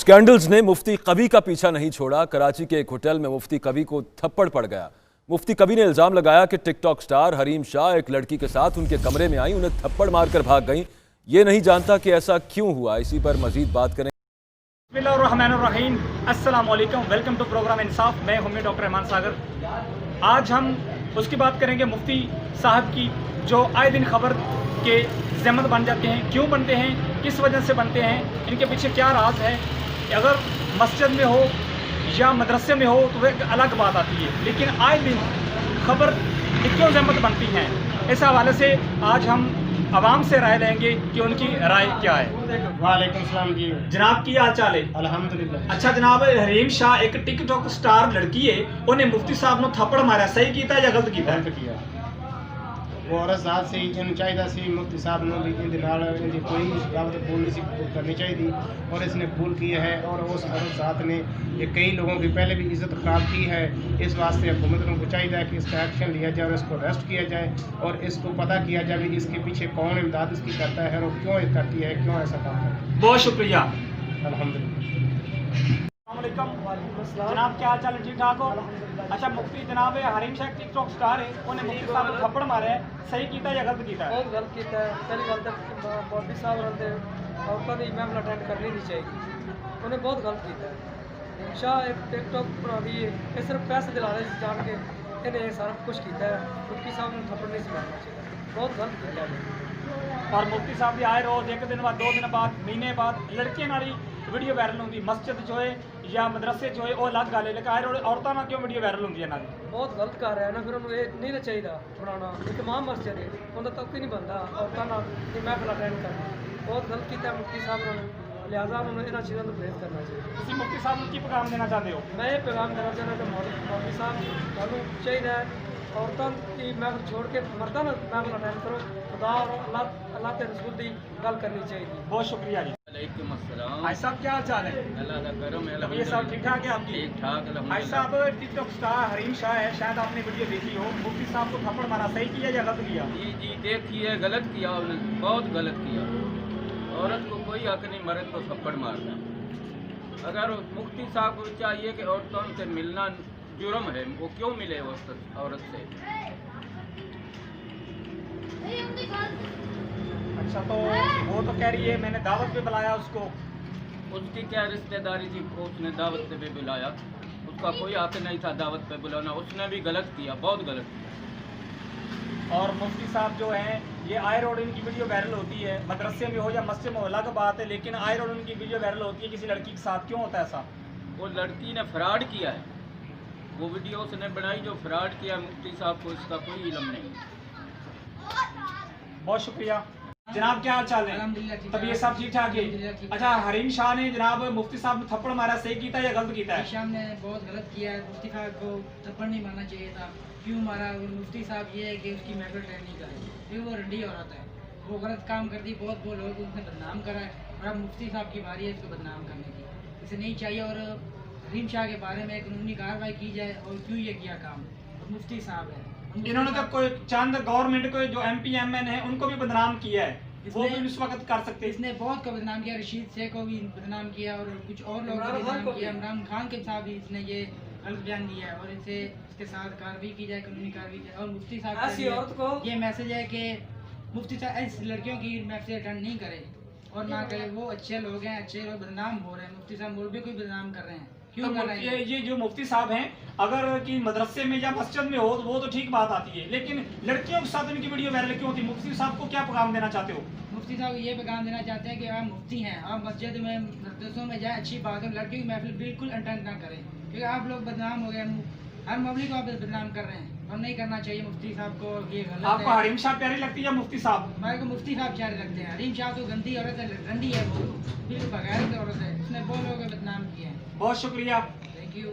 Scandals ने मुफ्ती कवी का पीछा नहीं छोड़ा। कराची के एक होटल में मुफ्ती कवी को थप्पड़ पड़ गया। मुफ्ती कवी ने इल्जाम लगाया कि टिकटॉक स्टार हरीम शाह एक लड़की के साथ उनके कमरे में आई, उन्हें थप्पड़ मारकर भाग गईं। ये नहीं जानता कि ऐसा क्यों हुआ। इसी पर मजीद बात करें। बिस्मिल्लाहिर्रहमानिर्रहीम, अस्सलाम वालेकुम, वेलकम टू प्रोग्राम इंसाफ। मैं हूं डॉक्टर रहमान सागर। आज हम उसकी बात करेंगे मुफ्ती साहब की, जो आए दिन खबर के ज़हमत बन जाते हैं। क्यों बनते हैं, किस वजह से बनते हैं, इनके पीछे क्या राज है। अगर मस्जिद में हो या मदरसे में हो तो एक अलग बात आती है, लेकिन आए दिन खबर क्यों ज़हमत बनती हैं, इस हवाले से आज हम आवाम से राय लेंगे कि उनकी राय क्या है। वालेकुम सलाम जी। जनाब की हाल चाल है? अल्हम्दुलिल्लाह। अच्छा जनाब, हरीम शाह एक टिकटॉक स्टार लड़की है, उन्हें मुफ्ती साहब ने थप्पड़ मारा, सही कीता या गलत कीता? गलत किया। वो औरत साथ से इन चाहिए सी मुफ्ती साहब ने भी इनके नाल इनकी कोई बात बोलनी सी करनी चाहिए और इसने भूल की है। और उस औरत साथ ने ये कई लोगों की पहले भी इज्जत ख़राब की है। इस वास्ते हुकूमत को चाहिए कि इसका एक्शन लिया जाए और इसको अरेस्ट किया जाए और इसको पता किया जाए कि इसके पीछे कौन इमदाद इसकी करता है और क्यों करती है, क्यों ऐसा काम करती है। बहुत शुक्रिया। अल्हम्दुलिल्लाह। जनाब क्या हाल चाल है? ठीक ठाक हो? अच्छा मुफ्ती जनाब हरीम शाह टिकटॉक स्टार है, उन्हें मुफ्ती साहब ने थप्पड़ मारे, सही कीता या गलत कीता? बहुत गलत किया है। पहली गल तो मोदी साहब रहते औरतों ने मैम अटेंड करनी नहीं चाहिए, उन्हें बहुत गलत किया है। शाह एक टिकटॉक बना दी है, ये सिर्फ पैसे दिला रहे जान के इन्हें सारा कुछ किया है। मुफ्ती साहब ने थप्पड़ नहीं मारना चाहिए, बहुत गलत किया है। और मुफ्ती साहब भी आए रोज एक दिन बाद, 2 दिन बाद, महीने बाद लड़कियां नाली वीडियो वायरल होंगी। मस्जिद जो है या मदरसे जो है वो अलग गल है, लेकिन आए रोज औरतों ना क्यों वीडियो वायरल होंगी? नाली बहुत गलत कर रहा है ना, फिर उन्हें ये नहीं चाहिए बनाना। एक तमाम मस्जिद है, उनका तक ही नहीं बनता औरतों ना कि महफिल अटेंड करना। बहुत गलत किया मुफ्ती साहब ने, लिहाजा उन्होंने इन चीज़ों को परहेज करना चाहिए। तुम मुफ्ती साहब को की पैगाम देना चाहते हो? मैं ये पैगाम देना चाहना कि मौलवी साहब थानू चाहिए औरतों की महफिल छोड़ के मर्दा ना महफिल अटेंड करो। खुदा और अल्लाह के रसूल की गल करनी चाहिए। बहुत शुक्रिया जी। वालेकुम अस्सलाम। भाई साहब क्या हाल चाल है? अल्लाह का करम है। ये सब ठीक ठाक है आपकी? ठीक ठाक भाई अल्हम्दुलिल्लाह। साहब टिकटॉक स्टार हरीम शाह है, शायद आपने वीडियो देखी हो, मुफ्ती साहब को थप्पड़ मारा, सही किया या गलत किया? जी जी देखिए, गलत किया आपने, बहुत गलत किया। औरत को कोई हक नहीं मर्द को थप्पड़ मारना। अगर मुफ्ती साहब को चाहिए कि औरतों से मिलना जुर्म है, वो क्यों मिले औरत से? अच्छा तो वो तो कह रही है मैंने दावत पे बुलाया उसको। उसकी क्या रिश्तेदारी थी, उसने दावत पे भी बुलाया, उसका कोई हक नहीं था दावत पे बुलाना। उसने भी गलत किया, बहुत गलत किया। और मुफ्ती साहब जो हैं ये आए रोड इनकी वीडियो वायरल होती है, मदरसे में हो या मस्जिद में हो अलग बात है, लेकिन आए रोड इनकी वीडियो वायरल होती है किसी लड़की के साथ। क्यों होता है ऐसा? वो लड़की ने फ्रॉड किया है, वो वीडियो उसने बनाई जो फ्रॉड किया। मुफ्ती साहब को इसका कोई इल्म नहीं। बहुत शुक्रिया। जनाब क्या हाल चाल है? तब ये सब ठीक ठाक है? अच्छा हरीम शाह ने जनाब मुफ्ती साहब ने थप्पड़ मारा, सही कीता या गलत कीता है? शाह ने बहुत गलत किया है। मुफ्ती साहब को थप्पड़ नहीं मारना चाहिए था। क्यों मारा? मुफ्ती साहब ये है कि उसकी महफिल अटेंड नहीं करे, क्योंकि वो रंडी औरत है, वो गलत काम करती, बहुत वो लोग उसने बदनाम करा है और अब मुफ्ती साहब की बारी है इसको बदनाम करने की। इसे नहीं चाहिए और हरीम शाह के बारे में कानूनी कार्रवाई की जाए। और क्यों ये किया काम? और मुफ्ती साहब है, इन्होंने तो कोई चंद गवर्नमेंट को जो MP-MN है उनको भी बदनाम किया है, वो भी इस वक्त कर सकते हैं। इसने बहुत को बदनाम किया, रशीद शेख को भी बदनाम किया और कुछ और लोगों को बदनाम किया। इमरान खान के साथ भी इसने ये गलत बयान दिया है और इनसे इसके साथ कार्रवाई की जाए, कानूनी कार्रवाई की जाए। और मुफ्ती साहब ऐसी औरत को ये मैसेज है कि मुफ्ती साहब ऐसी लड़कियों की महफिल अटेंड नहीं करे और ना करे। वो अच्छे लोग हैं, अच्छे लोग बदनाम हो रहे हैं, मुफ्ती साहब मौलवी को भी बदनाम कर रहे हैं। क्यों तो कर रहे हैं? ये जो मुफ्ती साहब हैं अगर कि मदरसे में या मस्जिद में हो तो वो तो ठीक बात आती है, लेकिन लड़कियों के साथ इनकी वीडियो वायरल क्यों होती है? मुफ्ती साहब को क्या पैगाम देना चाहते हो? मुफ्ती साहब ये पैगाम देना चाहते हैं कि आप मुफ्ती हैं, आप मस्जिद में मदरसों में जाए, अच्छी बात है, लड़कियों की महफिल बिल्कुल अटेंड ना करें, क्योंकि आप लोग बदनाम हो गए। हर मौलवी को आप बदनाम कर रहे हैं और नहीं करना चाहिए। मुफ्ती साहब को ये गलत आपको है। हरीम शाह प्यारी लगती है या मुफ्ती साहब? हमारे को मुफ्ती साहब प्यारे लगते हैं। हरीम शाह तो गंदी औरत है, रंडी है, वो बिल्कुल बगैर औरत है, उसने बहुत लोगों को बदनाम किया है। बहुत शुक्रिया। Thank you.